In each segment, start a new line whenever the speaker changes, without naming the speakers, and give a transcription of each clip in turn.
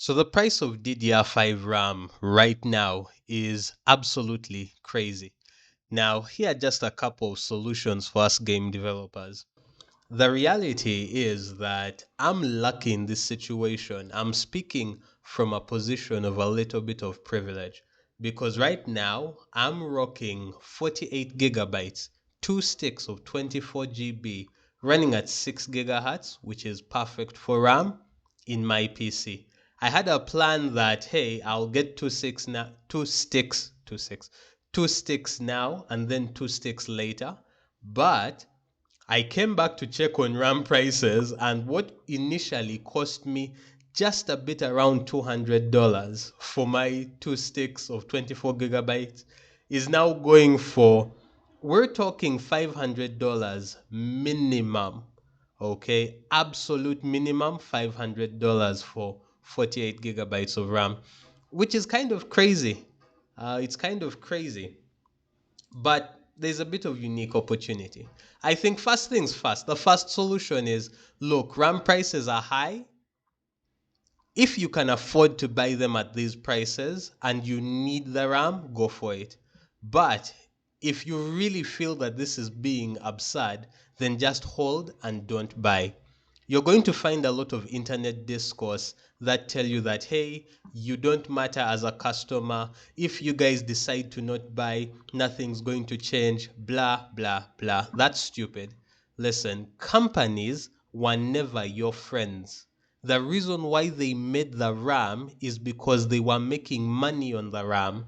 So the price of DDR5 RAM right now is absolutely crazy. Now, here are just a couple of solutions for us game developers. The reality is that I'm lucky in this situation. I'm speaking from a position of a little bit of privilege because right now I'm rocking 48 gigabytes, two sticks of 24 GB running at 6 gigahertz, which is perfect for RAM in my PC. I had a plan that hey, I'll get two sticks now and then two sticks later, but I came back to check on RAM prices, and what initially cost me just a bit around $200 for my two sticks of 24 gigabytes is now going for, we're talking $500 minimum. Okay, absolute minimum $500 for 48 gigabytes of RAM, which is kind of crazy. It's kind of crazy, but there's a bit of unique opportunity. I think first things first, the first solution is look, RAM prices are high. If you can afford to buy them at these prices and you need the RAM, go for it. But if you really feel that this is being absurd, then just hold and don't buy. You're going to find a lot of internet discourse that tell you that, hey, you don't matter as a customer. If you guys decide to not buy, nothing's going to change, blah, blah, blah. That's stupid. Listen, companies were never your friends. The reason why they made the RAM is because they were making money on the RAM.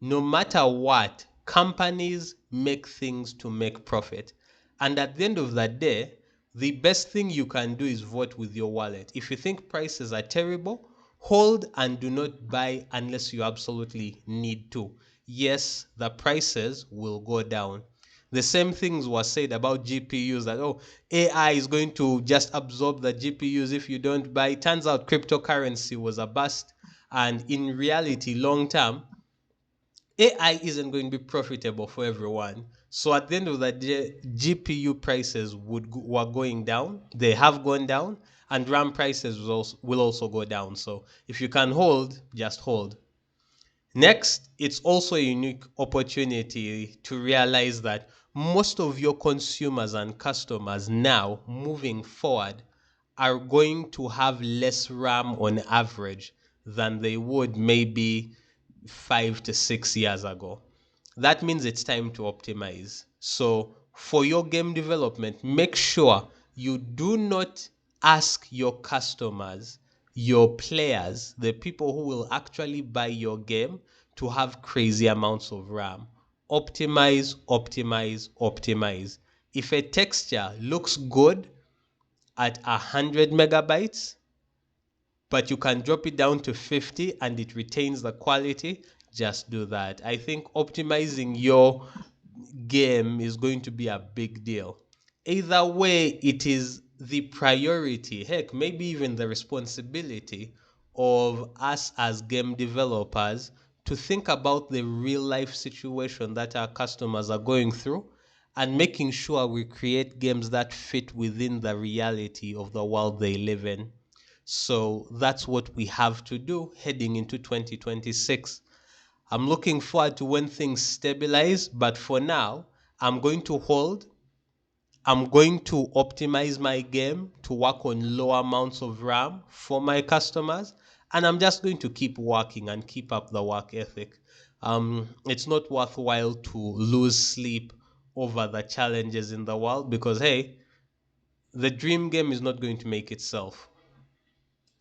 No matter what, companies make things to make profit. And at the end of the day, the best thing you can do is vote with your wallet. If you think prices are terrible, hold and do not buy unless you absolutely need to. Yes, the prices will go down. The same things were said about GPUs that, oh, AI is going to just absorb the GPUs if you don't buy. Turns out cryptocurrency was a bust. And in reality, long term, AI isn't going to be profitable for everyone. So at the end of the day, GPU prices were going down. They have gone down, and RAM prices will also go down. So if you can hold, just hold. Next, it's also a unique opportunity to realize that most of your consumers and customers now moving forward are going to have less RAM on average than they would maybe 5 to 6 years ago. That means it's time to optimize. So, for your game development, make sure you do not ask your customers, your players, the people who will actually buy your game, to have crazy amounts of RAM. Optimize, optimize, optimize. If a texture looks good at 100 megabytes, but you can drop it down to 50 and it retains the quality, just do that. I think optimizing your game is going to be a big deal. Either way, it is the priority, heck, maybe even the responsibility of us as game developers to think about the real life situation that our customers are going through and making sure we create games that fit within the reality of the world they live in. So that's what we have to do heading into 2026. I'm looking forward to when things stabilize, but for now, I'm going to hold. I'm going to optimize my game to work on low amounts of RAM for my customers, and I'm just going to keep working and keep up the work ethic. It's not worthwhile to lose sleep over the challenges in the world because, hey, the dream game is not going to make itself.